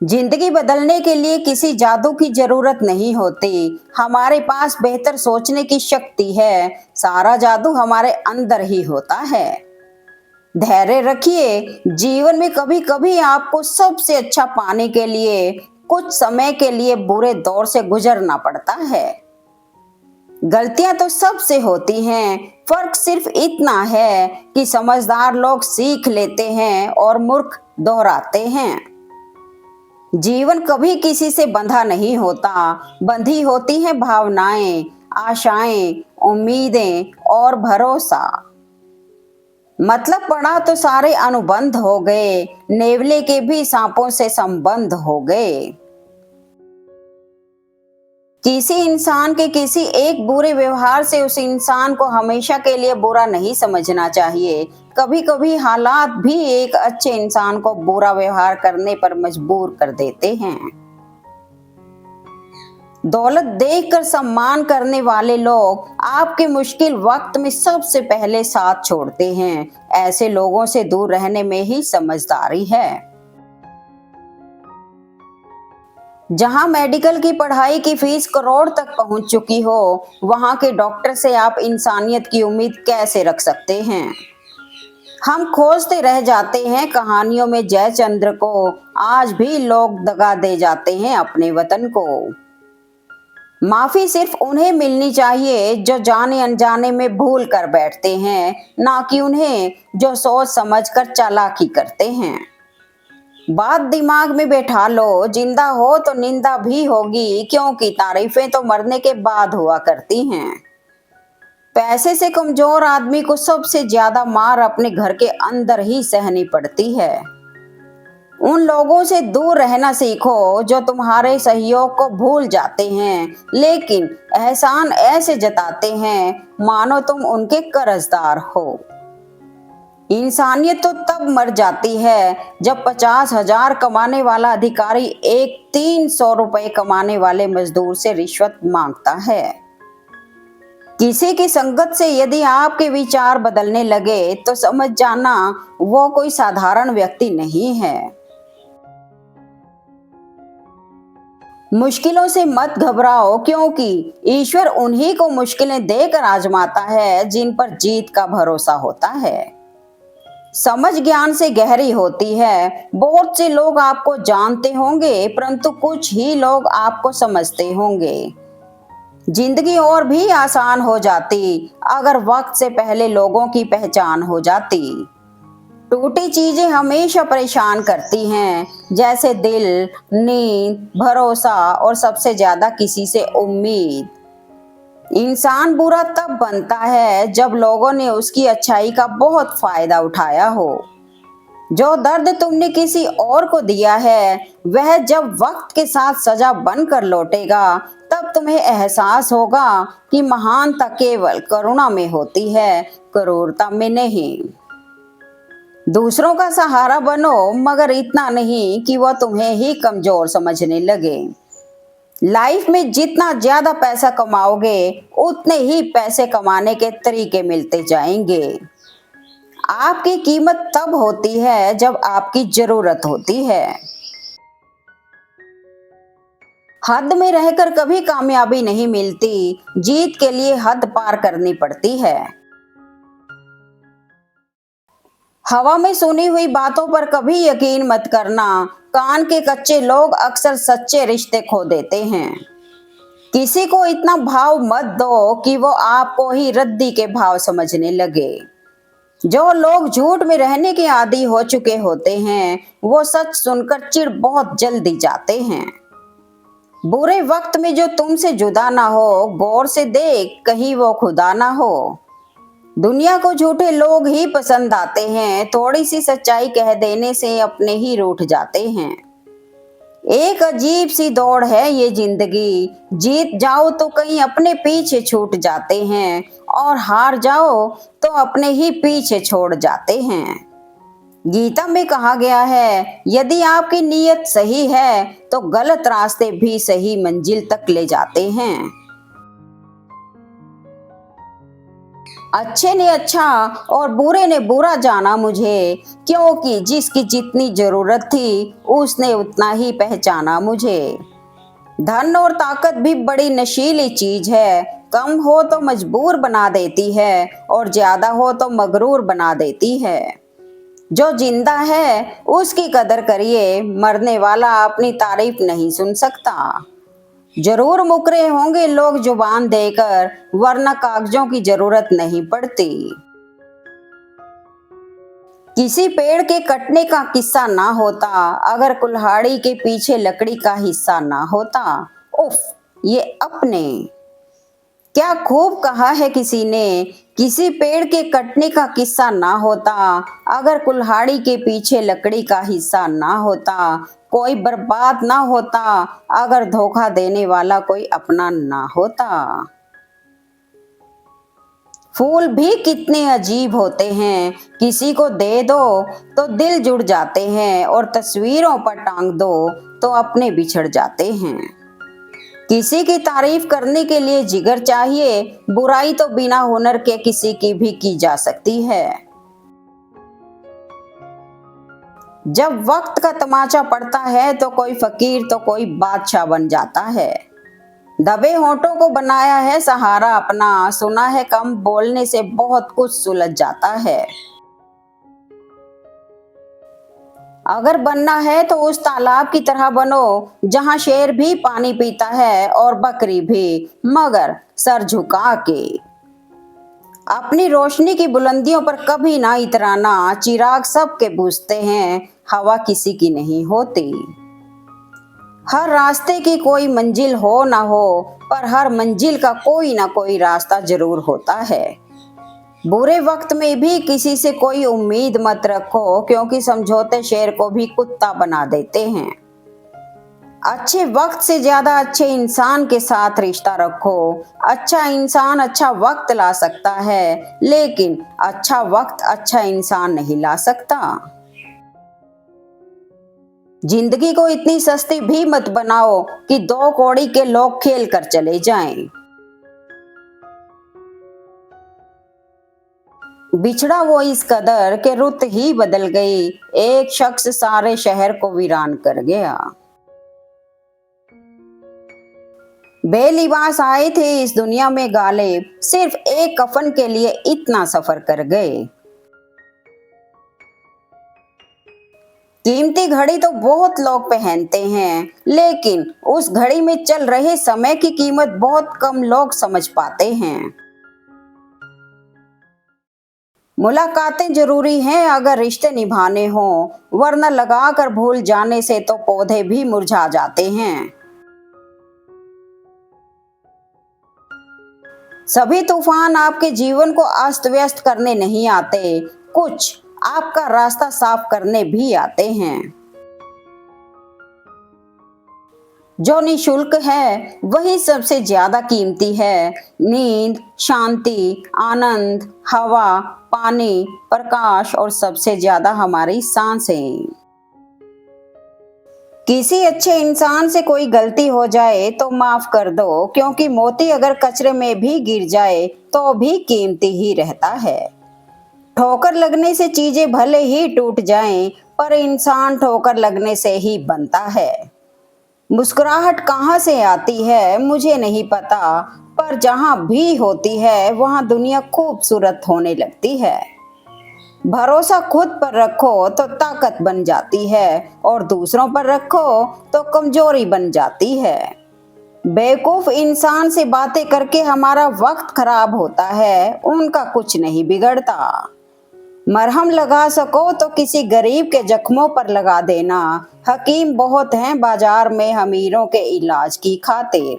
जिंदगी बदलने के लिए किसी जादू की जरूरत नहीं होती। हमारे पास बेहतर सोचने की शक्ति है। सारा जादू हमारे अंदर ही होता है। धैर्य रखिए। जीवन में कभी कभी आपको सबसे अच्छा पाने के लिए कुछ समय के लिए बुरे दौर से गुजरना पड़ता है। गलतियां तो सबसे होती हैं। फर्क सिर्फ इतना है कि समझदार लोग सीख लेते हैं और मूर्ख दोहराते हैं। जीवन कभी किसी से बंधा नहीं होता। बंधी होती हैं भावनाएं, आशाएं, उम्मीदें और भरोसा। मतलब पड़ा तो सारे अनुबंध हो गए। नेवले के भी सांपों से संबंध हो गए। किसी इंसान के किसी एक बुरे व्यवहार से उस इंसान को हमेशा के लिए बुरा नहीं समझना चाहिए। कभी कभी हालात भी एक अच्छे इंसान को बुरा व्यवहार करने पर मजबूर कर देते हैं। दौलत देखकर सम्मान करने वाले लोग आपके मुश्किल वक्त में सबसे पहले साथ छोड़ते हैं। ऐसे लोगों से दूर रहने में ही समझदारी है। जहां मेडिकल की पढ़ाई की फीस करोड़ तक पहुंच चुकी हो, वहां के डॉक्टर से आप इंसानियत की उम्मीद कैसे रख सकते हैं। हम खोजते रह जाते हैं कहानियों में जयचंद्र को। आज भी लोग दगा दे जाते हैं अपने वतन को। माफी सिर्फ उन्हें मिलनी चाहिए जो जाने अनजाने में भूल कर बैठते हैं, ना कि उन्हें जो सोच समझकर चालाकी करते हैं। बात दिमाग में बैठा लो, जिंदा हो तो निंदा भी होगी, क्योंकि तारीफें तो मरने के बाद हुआ करती हैं। पैसे से कमजोर आदमी को सबसे ज्यादा मार अपने घर के अंदर ही सहनी पड़ती है। उन लोगों से दूर रहना सीखो जो तुम्हारे सहयोग को भूल जाते हैं, लेकिन एहसान ऐसे जताते हैं मानो तुम उनके कर्जदार हो। इंसानियत तो तब मर जाती है जब 50,000 कमाने वाला अधिकारी एक 300 रुपए कमाने वाले मजदूर से रिश्वत मांगता है। किसी की संगत से यदि आपके विचार बदलने लगे तो समझ जाना वो कोई साधारण व्यक्ति नहीं है। मुश्किलों से मत घबराओ, क्योंकि ईश्वर उन्हीं को मुश्किलें देकर आजमाता है जिन पर जीत का भरोसा होता है। समझ ज्ञान से गहरी होती है। बहुत से लोग आपको जानते होंगे, परंतु कुछ ही लोग आपको समझते होंगे। जिंदगी और भी आसान हो जाती अगर वक्त से पहले लोगों की पहचान हो जाती। टूटी चीजें हमेशा परेशान करती हैं, जैसे दिल, नींद, भरोसा और सबसे ज्यादा किसी से उम्मीद। इंसान बुरा तब बनता है जब लोगों ने उसकी अच्छाई का बहुत फायदा उठाया हो। जो दर्द तुमने किसी और को दिया है, वह जब वक्त के साथ सजा बनकर लौटेगा, तब तुम्हें एहसास होगा कि महानता केवल करुणा में होती है, क्रूरता में नहीं। दूसरों का सहारा बनो, मगर इतना नहीं कि वह तुम्हें ही कमजोर समझने लगे। लाइफ में जितना ज्यादा पैसा कमाओगे, उतने ही पैसे कमाने के तरीके मिलते जाएंगे। आपकी कीमत तब होती है जब आपकी जरूरत होती है। हद में रहकर कभी कामयाबी नहीं मिलती। जीत के लिए हद पार करनी पड़ती है। हवा में सुनी हुई बातों पर कभी यकीन मत करना। कान के कच्चे लोग अक्सर सच्चे रिश्ते खो देते हैं। किसी को इतना भाव मत दो कि वो आपको ही रद्दी के भाव समझने लगे। जो लोग झूठ में रहने के आदी हो चुके होते हैं, वो सच सुनकर चिढ़ बहुत जल्दी जाते हैं। बुरे वक्त में जो तुमसे जुदा ना हो, गौर से देख कहीं वो खुदा ना हो। दुनिया को झूठे लोग ही पसंद आते हैं। थोड़ी सी सच्चाई कह देने से अपने ही रूठ जाते हैं। एक अजीब सी दौड़ है ये जिंदगी। जीत जाओ तो कहीं अपने पीछे छूट जाते हैं, और हार जाओ तो अपने ही पीछे छोड़ जाते हैं। गीता में कहा गया है, यदि आपकी नीयत सही है तो गलत रास्ते भी सही मंजिल तक ले जाते हैं। अच्छे ने अच्छा और बुरे ने बुरा जाना मुझे, क्योंकि जिसकी जितनी जरूरत थी उसने उतना ही पहचाना मुझे। धन और ताकत भी बड़ी नशीली चीज है, कम हो तो मजबूर बना देती है और ज्यादा हो तो मगरूर बना देती है। जो जिंदा है उसकी कदर करिए, मरने वाला अपनी तारीफ नहीं सुन सकता। जरूर मुकरे होंगे लोग जुबान देकर, वरना कागजों की जरूरत नहीं पड़ती। किसी पेड़ के कटने का किस्सा ना होता अगर कुल्हाड़ी के पीछे लकड़ी का हिस्सा ना होता। उफ, ये अपने क्या खूब कहा है किसी ने। किसी पेड़ के कटने का किस्सा ना होता अगर कुल्हाड़ी के पीछे लकड़ी का हिस्सा ना होता। कोई बर्बाद ना होता अगर धोखा देने वाला कोई अपना ना होता। फूल भी कितने अजीब होते हैं, किसी को दे दो तो दिल जुड़ जाते हैं और तस्वीरों पर टांग दो तो अपने बिछड़ जाते हैं। किसी की तारीफ करने के लिए जिगर चाहिए, बुराई तो बिना हुनर के किसी की भी की जा सकती है। जब वक्त का तमाचा पड़ता है तो कोई फकीर तो कोई बादशाह बन जाता है। दबे होठों को बनाया है सहारा अपना, सुना है कम बोलने से बहुत कुछ सुलझ जाता है। अगर बनना है तो उस तालाब की तरह बनो जहां शेर भी पानी पीता है और बकरी भी, मगर सर झुका के। अपनी रोशनी की बुलंदियों पर कभी ना इतराना, चिराग सबके बुझते हैं, हवा किसी की नहीं होती। हर रास्ते की कोई मंजिल हो ना हो, पर हर मंजिल का कोई ना कोई रास्ता जरूर होता है। बुरे वक्त में भी किसी से कोई उम्मीद मत रखो, क्योंकि समझौते शेर को भी कुत्ता बना देते हैं। अच्छे वक्त से ज्यादा अच्छे इंसान के साथ रिश्ता रखो। अच्छा इंसान अच्छा वक्त ला सकता है, लेकिन अच्छा वक्त अच्छा इंसान नहीं ला सकता। जिंदगी को इतनी सस्ती भी मत बनाओ कि दो कौड़ी के लोग खेल कर चले जाएं। बिछड़ा वो इस कदर के रुत ही बदल गई, एक शख्स सारे शहर को वीरान कर गया। बेलिबास आए थे इस दुनिया में गालिब, सिर्फ एक कफन के लिए इतना सफर कर गए। कीमती घड़ी तो बहुत लोग पहनते हैं, लेकिन उस घड़ी में चल रहे समय की कीमत बहुत कम लोग समझ पाते हैं। मुलाकातें जरूरी हैं अगर रिश्ते निभाने हों, वरना लगाकर भूल जाने से तो पौधे भी मुरझा जाते हैं। सभी तूफान आपके जीवन को अस्त व्यस्त करने नहीं आते, कुछ आपका रास्ता साफ करने भी आते हैं। जो निशुल्क है वही सबसे ज्यादा कीमती है। नींद, शांति, आनंद, हवा, पानी, प्रकाश और सबसे ज्यादा हमारी सांसें। किसी अच्छे इंसान से कोई गलती हो जाए तो माफ कर दो, क्योंकि मोती अगर कचरे में भी गिर जाए तो भी कीमती ही रहता है। ठोकर लगने से चीजें भले ही टूट जाएं, पर इंसान ठोकर लगने से ही बनता है। मुस्कुराहट कहाँ से आती है मुझे नहीं पता, पर जहाँ भी होती है वहाँ दुनिया खूबसूरत होने लगती है। भरोसा खुद पर रखो तो ताकत बन जाती है, और दूसरों पर रखो तो कमजोरी बन जाती है। बेवकूफ इंसान से बातें करके हमारा वक्त खराब होता है, उनका कुछ नहीं बिगड़ता। मरहम लगा सको तो किसी गरीब के जख्मों पर लगा देना, हकीम बहुत हैं बाजार में अमीरों के इलाज की खातिर।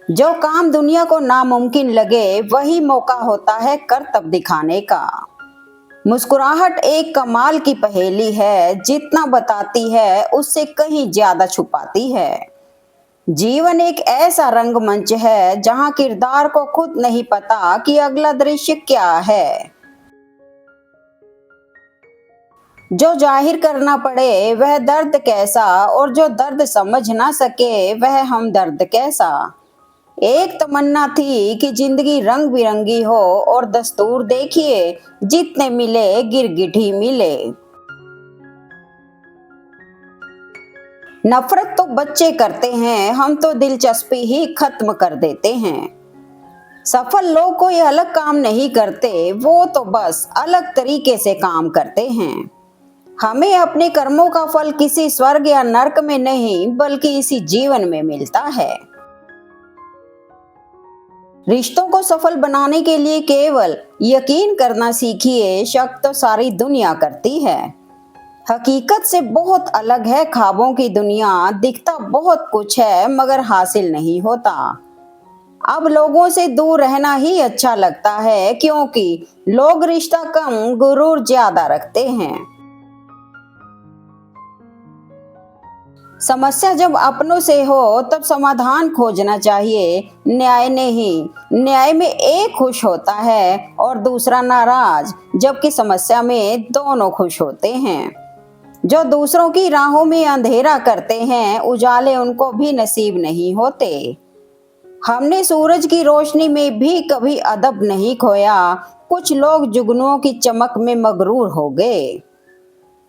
जो काम दुनिया को नामुमकिन लगे वही मौका होता है करतब दिखाने का। मुस्कुराहट एक कमाल की पहेली है, जितना बताती है उससे कहीं ज्यादा छुपाती है। जीवन एक ऐसा रंगमंच है जहां किरदार को खुद नहीं पता कि अगला दृश्य क्या है। जो जाहिर करना पड़े वह दर्द कैसा, और जो दर्द समझ ना सके वह हमदर्द कैसा। एक तमन्ना थी कि जिंदगी रंग बिरंगी हो और दस्तूर देखिए जितने मिले गिरगिट ही मिले। नफरत तो बच्चे करते हैं, हम तो दिलचस्पी ही खत्म कर देते हैं। सफल लोग कोई अलग काम नहीं करते, वो तो बस अलग तरीके से काम करते हैं। हमें अपने कर्मों का फल किसी स्वर्ग या नरक में नहीं बल्कि इसी जीवन में मिलता है। रिश्तों को सफल बनाने के लिए केवल यकीन करना सीखिए, शक तो सारी दुनिया करती है। हकीकत से बहुत अलग है ख्वाबों की दुनिया, दिखता बहुत कुछ है मगर हासिल नहीं होता। अब लोगों से दूर रहना ही अच्छा लगता है क्योंकि लोग रिश्ता कम गुरूर ज्यादा रखते हैं। समस्या जब अपनों से हो तब समाधान खोजना चाहिए, न्याय नहीं। न्याय में एक खुश होता है और दूसरा नाराज, जबकि समस्या में दोनों खुश होते हैं। जो दूसरों की राहों में अंधेरा करते हैं, उजाले उनको भी नसीब नहीं होते। हमने सूरज की रोशनी में भी कभी अदब नहीं खोया, कुछ लोग जुगनुओं की चमक में मगरूर हो गए।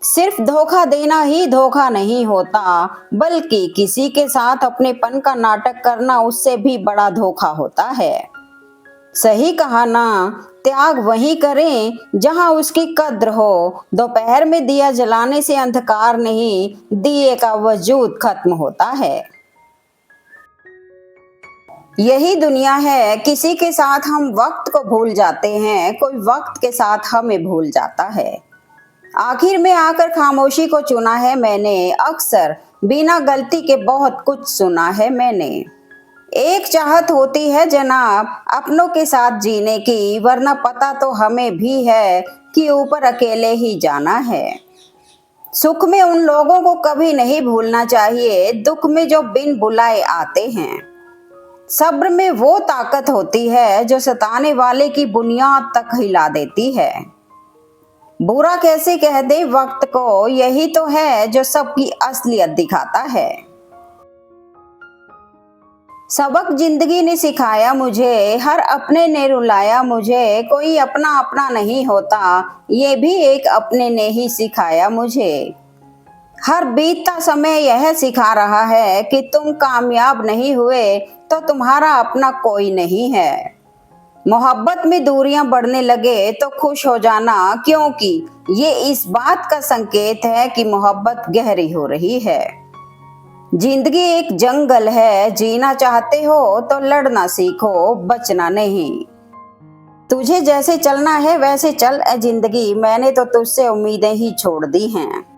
सिर्फ धोखा देना ही धोखा नहीं होता, बल्कि किसी के साथ अपनेपन का नाटक करना उससे भी बड़ा धोखा होता है। सही कहा ना, त्याग वही करें जहां उसकी कद्र हो। दोपहर में दिया जलाने से अंधकार नहीं, दिए का वजूद खत्म होता है। यही दुनिया है, किसी के साथ हम वक्त को भूल जाते हैं, कोई वक्त के साथ हमें भूल जाता है। आखिर में आकर खामोशी को चुना है मैंने, अक्सर बिना गलती के बहुत कुछ सुना है मैंने। एक चाहत होती है जनाब अपनों के साथ जीने की, वरना पता तो हमें भी है कि ऊपर अकेले ही जाना है। सुख में उन लोगों को कभी नहीं भूलना चाहिए, दुख में जो बिन बुलाए आते हैं। सब्र में वो ताकत होती है जो सताने वाले की बुनियाद तक हिला देती है। बुरा कैसे कह दे वक्त को, यही तो है जो सबकी असलियत दिखाता है। सबक जिंदगी ने सिखाया मुझे, हर अपने ने रुलाया मुझे, कोई अपना अपना नहीं होता, ये भी एक अपने ने ही सिखाया मुझे। हर बीतता समय यह सिखा रहा है कि तुम कामयाब नहीं हुए तो तुम्हारा अपना कोई नहीं है। मोहब्बत में दूरियां बढ़ने लगे तो खुश हो जाना, क्योंकि ये इस बात का संकेत है कि मोहब्बत गहरी हो रही है। जिंदगी एक जंगल है, जीना चाहते हो तो लड़ना सीखो, बचना नहीं। तुझे जैसे चलना है वैसे चल ए जिंदगी, मैंने तो तुझसे उम्मीदें ही छोड़ दी हैं।